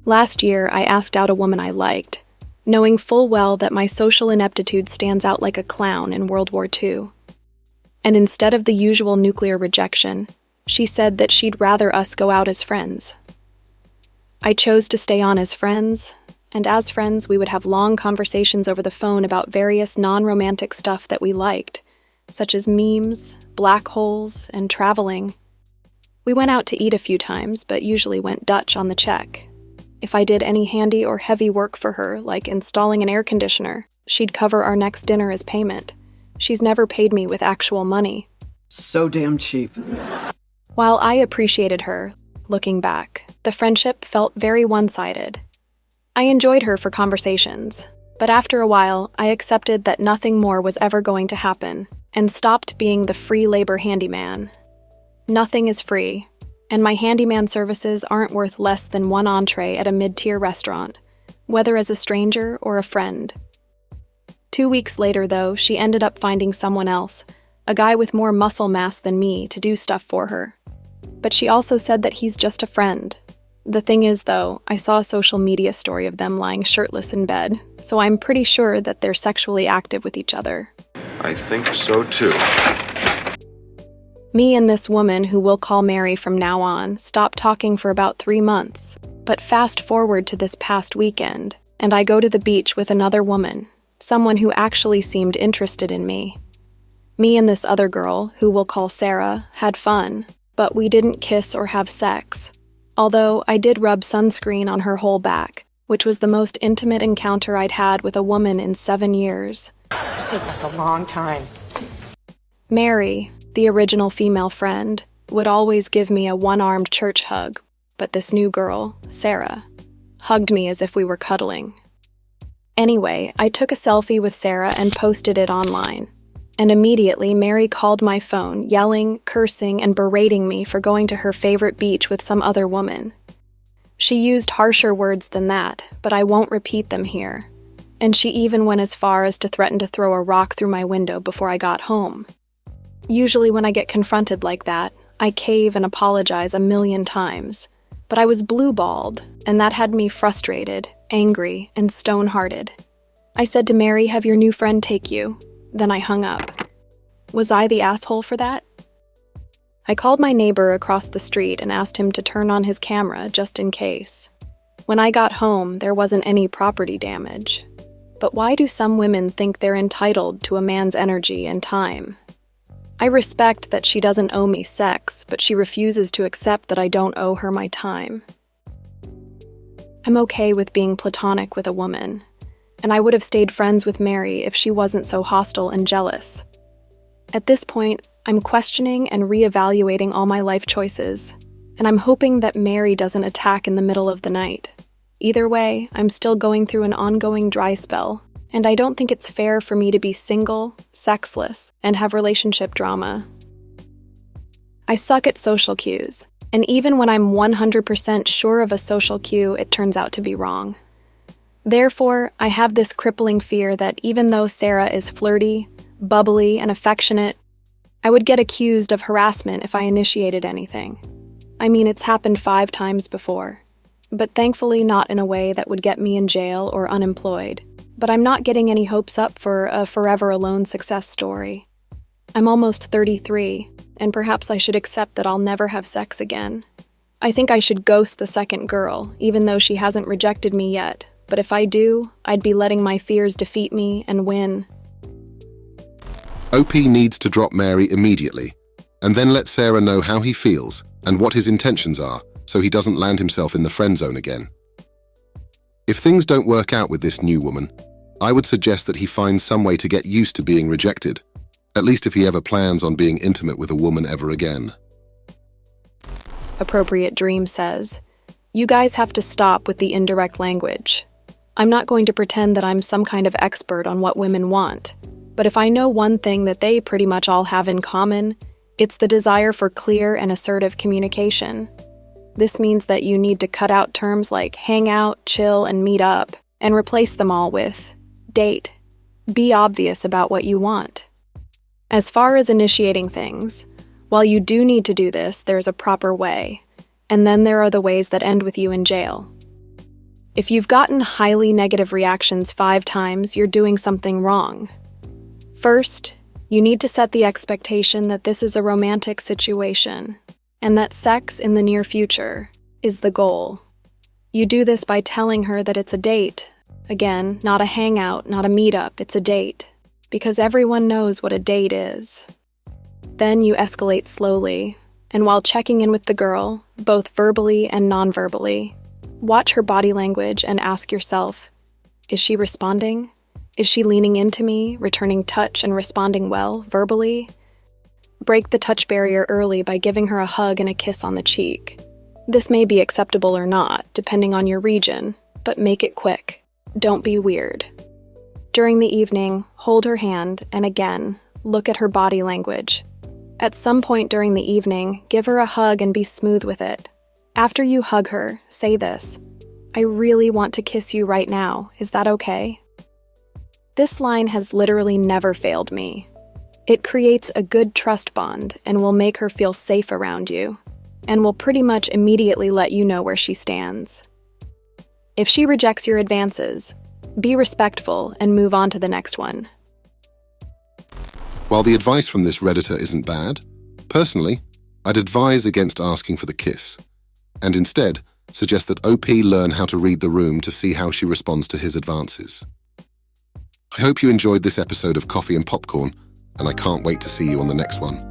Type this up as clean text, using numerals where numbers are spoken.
Last year, I asked out a woman I liked, knowing full well that my social ineptitude stands out like a clown in World War II. And instead of the usual nuclear rejection, she said that she'd rather us go out as friends. I chose to stay on as friends, and as friends we would have long conversations over the phone about various non-romantic stuff that we liked, such as memes, black holes, and traveling. We went out to eat a few times, but usually went Dutch on the check. If I did any handy or heavy work for her, like installing an air conditioner, she'd cover our next dinner as payment. She's never paid me with actual money. So damn cheap. While I appreciated her, looking back, the friendship felt very one-sided. I enjoyed her for conversations, but after a while, I accepted that nothing more was ever going to happen and stopped being the free labor handyman. Nothing is free, and my handyman services aren't worth less than one entree at a mid-tier restaurant, whether as a stranger or a friend. 2 weeks later, though, she ended up finding someone else, a guy with more muscle mass than me, to do stuff for her. But she also said that he's just a friend. The thing is, though, I saw a social media story of them lying shirtless in bed, so I'm pretty sure that they're sexually active with each other. I think so too. Me and this woman, who we'll call Mary from now on, stopped talking for about 3 months. But fast forward to this past weekend, and I go to the beach with another woman, someone who actually seemed interested in me. Me and this other girl, who we'll call Sarah, had fun, but we didn't kiss or have sex. Although I did rub sunscreen on her whole back, which was the most intimate encounter I'd had with a woman in 7 years. That's a long time. Mary, the original female friend, would always give me a one-armed church hug, but this new girl, Sarah, hugged me as if we were cuddling. Anyway, I took a selfie with Sarah and posted it online. And immediately, Mary called my phone, yelling, cursing, and berating me for going to her favorite beach with some other woman. She used harsher words than that, but I won't repeat them here. And she even went as far as to threaten to throw a rock through my window before I got home. Usually when I get confronted like that, I cave and apologize a million times. But I was blue-balled, and that had me frustrated, angry, and stone-hearted. I said to Mary, "Have your new friend take you." Then I hung up. Was I the asshole for that? I called my neighbor across the street and asked him to turn on his camera just in case. When I got home, there wasn't any property damage. But why do some women think they're entitled to a man's energy and time? I respect that she doesn't owe me sex, but she refuses to accept that I don't owe her my time. I'm okay with being platonic with a woman, and I would have stayed friends with Mary if she wasn't so hostile and jealous. At this point, I'm questioning and reevaluating all my life choices, and I'm hoping that Mary doesn't attack in the middle of the night. Either way, I'm still going through an ongoing dry spell, and I don't think it's fair for me to be single, sexless, and have relationship drama. I suck at social cues, and even when I'm 100% sure of a social cue, it turns out to be wrong. Therefore, I have this crippling fear that even though Sarah is flirty, bubbly, and affectionate, I would get accused of harassment if I initiated anything. I mean, it's happened 5 times before, but thankfully not in a way that would get me in jail or unemployed. But I'm not getting any hopes up for a forever alone success story. I'm almost 33, and perhaps I should accept that I'll never have sex again. I think I should ghost the second girl, even though she hasn't rejected me yet. But if I do, I'd be letting my fears defeat me and win. OP needs to drop Mary immediately, and then let Sarah know how he feels and what his intentions are, so he doesn't land himself in the friend zone again. If things don't work out with this new woman, I would suggest that he finds some way to get used to being rejected, at least if he ever plans on being intimate with a woman ever again. Appropriate Dream says, "You guys have to stop with the indirect language. I'm not going to pretend that I'm some kind of expert on what women want, but if I know one thing that they pretty much all have in common, it's the desire for clear and assertive communication. This means that you need to cut out terms like hang out, chill, and meet up, and replace them all with date. Be obvious about what you want. As far as initiating things, while you do need to do this, there's a proper way, and then there are the ways that end with you in jail. If you've gotten highly negative reactions 5 times, you're doing something wrong. First, you need to set the expectation that this is a romantic situation, and that sex in the near future is the goal. You do this by telling her that it's a date. Again, not a hangout, not a meetup, it's a date. Because everyone knows what a date is. Then you escalate slowly, and while checking in with the girl, both verbally and non-verbally, watch her body language and ask yourself, is she responding? Is she leaning into me, returning touch and responding well, verbally? Break the touch barrier early by giving her a hug and a kiss on the cheek. This may be acceptable or not, depending on your region, but make it quick. Don't be weird. During the evening, hold her hand and again, look at her body language. At some point during the evening, give her a hug and be smooth with it. After you hug her, say this, I really want to kiss you right now, is that okay? This line has literally never failed me. It creates a good trust bond and will make her feel safe around you, and will pretty much immediately let you know where she stands. If she rejects your advances, be respectful and move on to the next one. While the advice from this Redditor isn't bad, personally, I'd advise against asking for the kiss, and instead suggest that OP learn how to read the room to see how she responds to his advances. I hope you enjoyed this episode of Coffee and Popcorn, and I can't wait to see you on the next one.